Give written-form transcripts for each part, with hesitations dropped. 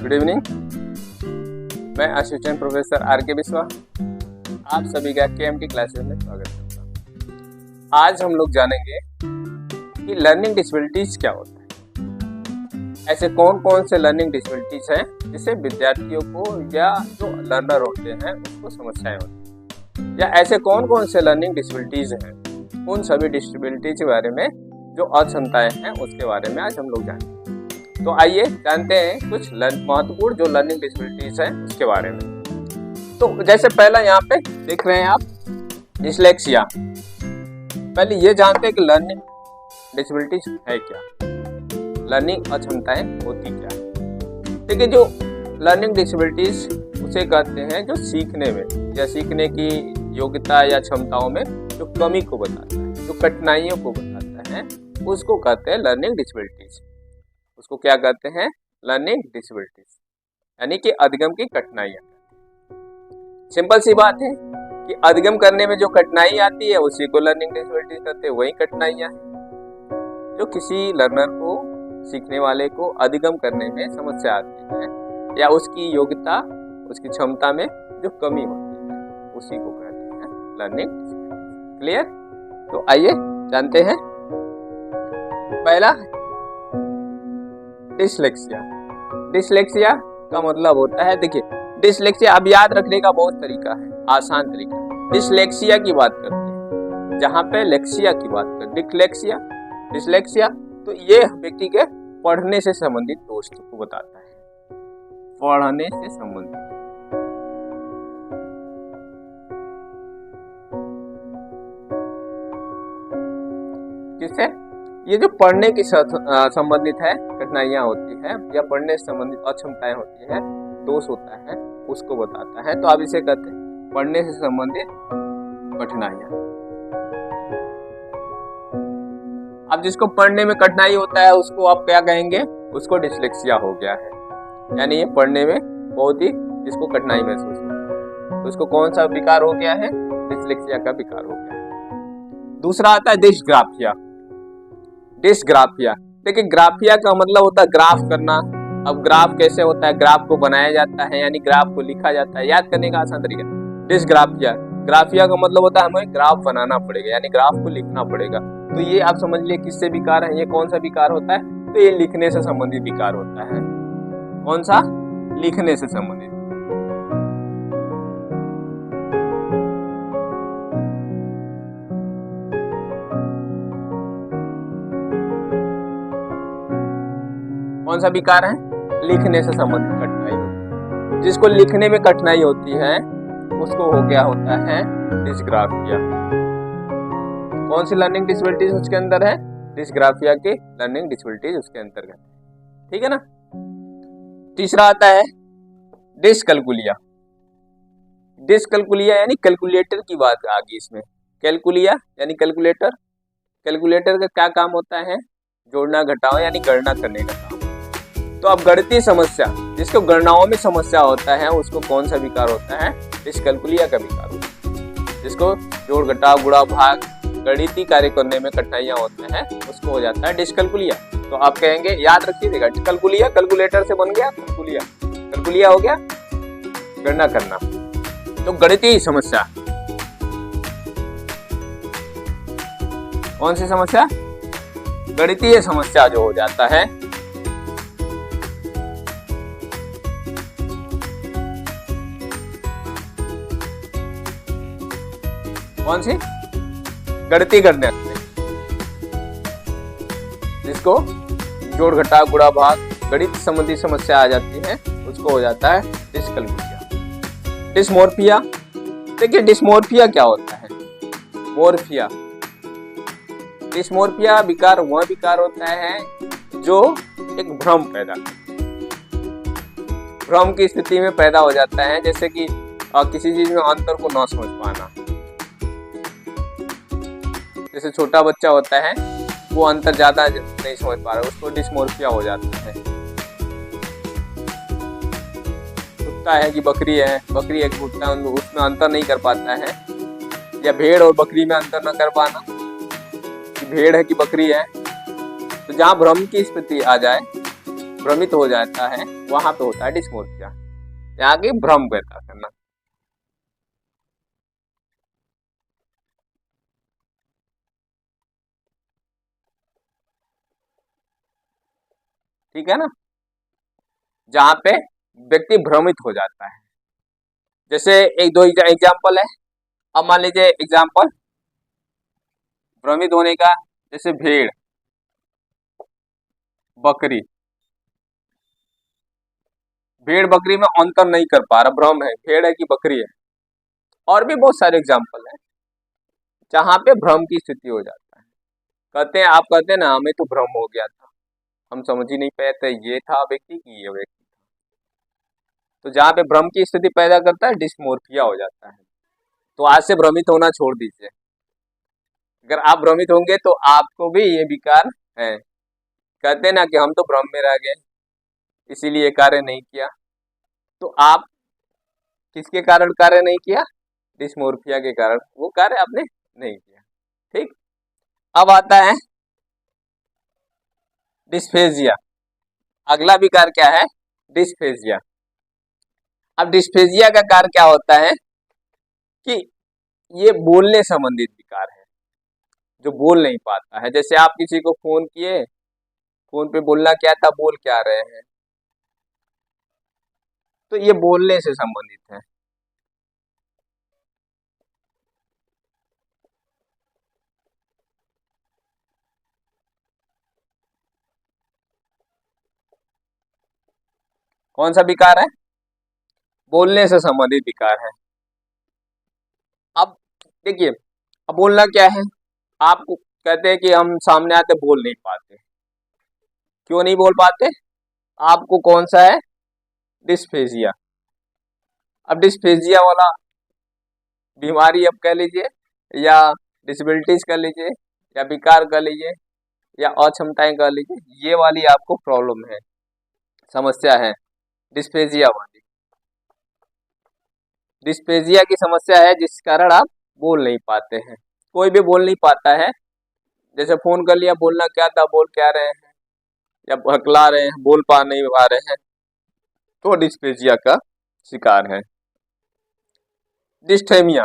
Good evening. मैं assistant professor R K. Biswa आप सभी का KMT क्लासेस में स्वागत करता हूँ। आज हम लोग जानेंगे कि लर्निंग डिसेबिलिटीज क्या होता है। ऐसे कौन कौन से लर्निंग डिसेबिलिटीज हैं जिससे विद्यार्थियों को या जो लर्नर होते हैं उसको समस्याएं होती हैं, या ऐसे कौन कौन से लर्निंग डिसेबिलिटीज हैं। उन सभी डिसेबिलिटीज के बारे में, जो अक्षमताएं हैं उसके बारे में आज हम लोग जानेंगे। तो आइए जानते हैं कुछ महत्वपूर्ण जो लर्निंग डिसेबिलिटीज हैं उसके बारे में। तो जैसे पहला यहाँ पे देख रहे हैं आप, डिसलेक्सिया। पहले ये जानते हैं कि लर्निंग डिसेबिलिटीज है क्या, लर्निंग अक्षमताएं होती क्या। देखिए, जो लर्निंग डिसेबिलिटीज उसे कहते हैं जो सीखने में या सीखने की योग्यता या क्षमताओं में जो कमी को बताता है, जो कठिनाइयों को बताता है, उसको कहते हैं लर्निंग डिसेबिलिटीज। उसको क्या कहते हैं? लर्निंग डिसेबिलिटीज, यानी कि अधिगम की कठिनाइयां। सिंपल सी बात है कि अधिगम करने में जो कठिनाई आती है उसी को लर्निंग डिसेबिलिटीज कहते हैं। वही कठिनाइयां हैं जो किसी लर्नर को, सीखने वाले को अधिगम करने में समस्या आती है, या उसकी योग्यता, उसकी क्षमता में जो कमी होती है, उसी को कहते हैं लर्निंग डिसेबिलिटीज। क्लियर? तो आइए जानते हैं। पहला, डिसलेक्सिया। डिसलेक्सिया का मतलब होता है, देखिए डिसलेक्सिया अब याद रखने का बहुत तरीका है, आसान तरीका। डिसलेक्सिया की बात करते हैं, जहाँ पे लेक्सिया की बात करते हैं, डिसलेक्सिया, तो ये व्यक्ति के पढ़ने से संबंधित दोष को बताता है, पढ़ने से संबंधित। किससे? ये जो पढ़ने की संबंधित है, कठिनाइयां होती है या पढ़ने से संबंधित अक्षमताएं होती है, दोष होता है, उसको बताता है। तो आप इसे कहते हैं पढ़ने से संबंधित कठिनाइयां। अब जिसको पढ़ने में कठिनाई होता है उसको आप क्या कहेंगे? उसको डिसलेक्सिया हो गया है, यानी ये पढ़ने में बहुत ही जिसको कठिनाई महसूस होती है, तो उसको कौन सा विकार हो गया है? डिसलेक्सिया का विकार हो गया है। दूसरा आता है डिसग्राफिया। डिसग्राफिया, देखिए ग्राफिया का मतलब होता है ग्राफ करना। अब ग्राफ कैसे होता है? ग्राफ को बनाया जाता है, यानी ग्राफ को लिखा जाता है। याद करने का आसान तरीका, डिसग्राफिया। ग्राफिया का मतलब होता है हमें ग्राफ बनाना पड़ेगा, यानी ग्राफ को लिखना पड़ेगा। तो ये आप समझ लिए किससे विकार है, ये कौन सा विकार होता है? तो ये लिखने से संबंधित विकार होता है। कौन सा? लिखने से संबंधित। कौन सा विकार है? लिखने से संबंधित कठिनाई। जिसको लिखने में कठिनाई होती है उसको हो गया होता है डिसग्राफिया। कौन सी लर्निंग डिसेबिलिटीज उसके अंदर है? डिसग्राफिया की लर्निंग डिसेबिलिटीज उसके अंतर्गत। ठीक है ना? तीसरा आता है डिसकैलकुलिया। डिसकैलकुलिया यानी कैलकुलेटर की बात आ गई इसमें। कैलकुलिया यानी कैलकुलेटर। कैलकुलेटर का क्या काम होता है? जोड़ना, घटाओ, यानी गणना करने का काम। तो अब गणितीय समस्या, जिसको गणनाओं में समस्या होता है, उसको कौन सा विकार होता है? डिसकैलकुलिया का विकार होता है। जिसको जोड़, घटाव, गुणा, भाग, गणितीय कार्य करने में कठिनाइयां होते हैं, उसको हो जाता है डिसकैलकुलिया। तो आप कहेंगे, याद रखिएगा, कैलकुलिया कैलकुलेटर से बन गया कैलकुलिया। कैलकुलिया हो गया गणना करना। तो गणितीय समस्या, कौन सी समस्या? गणितीय समस्या जो हो जाता है, कौन सी? गणितीय गणना, जिसको जोड़, घटाव, गुणा, भाग, गणित संबंधी समस्या आ जाती है, उसको हो जाता है डिसकैलकुलिया। डिसमोर्फिया, देखिए डिसमोर्फिया क्या होता है? मोर्फिया, डिसमोर्फिया विकार वह विकार होता है जो एक भ्रम पैदा, भ्रम की स्थिति में पैदा हो जाता है। जैसे कि किसी चीज में अंतर को न समझ पाना। जैसे छोटा बच्चा होता है, वो अंतर ज्यादा नहीं समझ पा रहा, उसको डिसमोर्फिया हो जाता है। कुत्ता है कि बकरी है, बकरी एक कुत्ता, उसमें अंतर नहीं कर पाता है, या भेड़ और बकरी में अंतर न कर पाना, कि भेड़ है कि बकरी है। तो जहाँ भ्रम की स्थिति आ जाए, भ्रमित हो जाता है, वहां पे होता है डिस्मोर्फिया, यहाँ की भ्रम पैदा करना। ठीक है ना, जहाँ पे व्यक्ति भ्रमित हो जाता है। जैसे एक दो एग्जाम्पल है। अब मान लीजिए एग्जाम्पल भ्रमित होने का, जैसे भेड़, बकरी। भेड़ बकरी में अंतर नहीं कर पा रहा, भ्रम है, भेड़ है कि बकरी है। और भी बहुत सारे एग्जाम्पल है जहाँ पे भ्रम की स्थिति हो जाता है। कहते हैं, आप कहते हैं ना हमें तो भ्रम हो गया था, हम समझ ही नहीं पाए थे ये था व्यक्ति की ये व्यक्ति। तो जहाँ पे भ्रम की स्थिति पैदा करता है डिस्मोर्फिया हो जाता है। तो आज से भ्रमित होना छोड़ दीजिए। अगर आप भ्रमित होंगे तो आपको भी ये विकार है। कहते हैं ना कि हम तो भ्रम में रह गए इसीलिए कार्य नहीं किया। तो आप किसके कारण कार्य नहीं किया? डिस्मोर्फिया के कारण वो कार्य आपने नहीं किया। ठीक, अब आता है डिस्फेजिया। अगला विकार क्या है? डिस्फेजिया। अब डिस्फेजिया का कार्य क्या होता है कि ये बोलने संबंधित विकार है, जो बोल नहीं पाता है। जैसे आप किसी को फोन किए, फोन पे बोलना क्या था, बोल क्या रहे हैं, तो ये बोलने से संबंधित है। कौन सा विकार है? बोलने से संबंधित विकार है। अब देखिए, अब बोलना क्या है, आप कहते हैं कि हम सामने आते बोल नहीं पाते। क्यों नहीं बोल पाते? आपको कौन सा है? डिस्फेजिया। अब डिस्फेजिया वाला बीमारी अब कह लीजिए, या डिसेबिलिटीज कर लीजिए, या विकार कर लीजिए, या अक्षमताएं कर लीजिए, ये वाली आपको प्रॉब्लम है, समस्या है डिस्फेजिया वाली। डिस्फेजिया की समस्या है जिस कारण आप बोल नहीं पाते हैं। कोई भी बोल नहीं पाता है। जैसे फोन कर लिया, बोलना क्या था, बोल क्या रहे हैं, या हकला रहे हैं, बोल पा नहीं पा रहे हैं, तो डिस्फेजिया का शिकार है। डिस्थेमिया।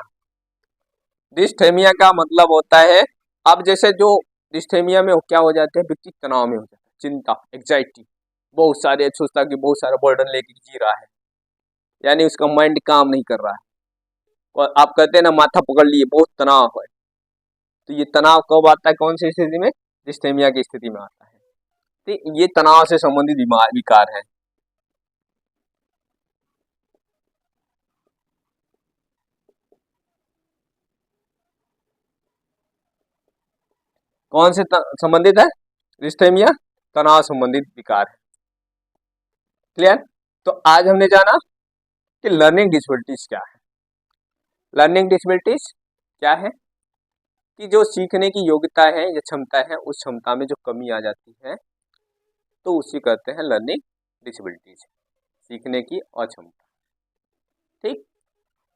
डिस्थेमिया का मतलब होता है, अब जैसे जो डिस्थेमिया में क्या हो जाते हैं, व्यक्ति तनाव में हो जाता है, चिंता, एग्जाइटी, बहुत सारे सोचता कि बहुत सारा बर्डन लेके जी रहा है, यानी उसका माइंड काम नहीं कर रहा है। और आप कहते हैं ना माथा पकड़ लिए, बहुत तनाव है। तो ये तनाव कब आता है, कौन सी स्थिति में? डिस्थेमिया की स्थिति में आता है। तो ये तनाव से संबंधित बीमार विकार है। कौन से संबंधित है? डिस्थेमिया तनाव संबंधित विकार है। क्लियर? तो आज हमने जाना कि लर्निंग डिसेबिलिटीज क्या है। लर्निंग डिसेबिलिटीज क्या है कि जो सीखने की योग्यता है या क्षमता है, उस क्षमता में जो कमी आ जाती है, तो उसी कहते हैं लर्निंग डिसेबिलिटीज, सीखने की अक्षमता। ठीक,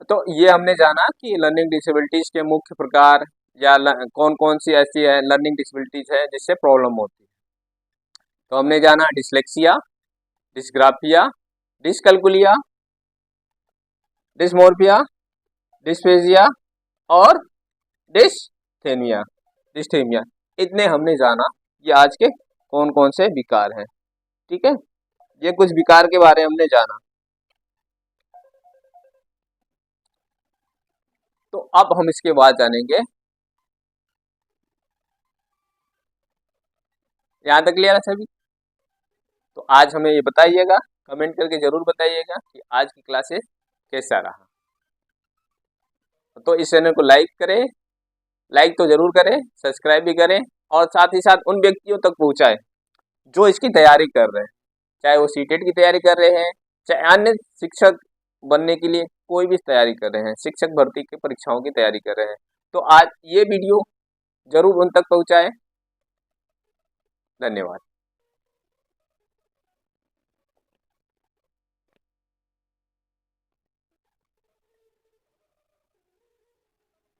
तो ये हमने जाना कि लर्निंग डिसेबिलिटीज के मुख्य प्रकार, या कौन कौन सी ऐसी है लर्निंग डिसेबिलिटीज है जिससे प्रॉब्लम होती है। तो हमने जाना dyslexia, dysgraphia, dyscalculia, dysmorphia, dysphagia और डिस्थेमिया। डिस्थेमिया, इतने हमने जाना, ये आज के कौन कौन से विकार हैं। ठीक है, ये कुछ विकार के बारे में हमने जाना। तो अब हम इसके बाद जानेंगे, यहाँ तक क्लियर है सभी? तो आज हमें ये बताइएगा, कमेंट करके जरूर बताइएगा कि आज की क्लासेस कैसा रहा। तो इस चैनल को लाइक करें, लाइक तो जरूर करें, सब्सक्राइब भी करें, और साथ ही साथ उन व्यक्तियों तक पहुंचाएं जो इसकी तैयारी कर रहे हैं, चाहे वो सीटेट की तैयारी कर रहे हैं, चाहे अन्य शिक्षक बनने के लिए कोई भी तैयारी कर रहे हैं, शिक्षक भर्ती की परीक्षाओं की तैयारी कर रहे हैं। तो आज ये वीडियो जरूर उन तक पहुंचाएं। धन्यवाद।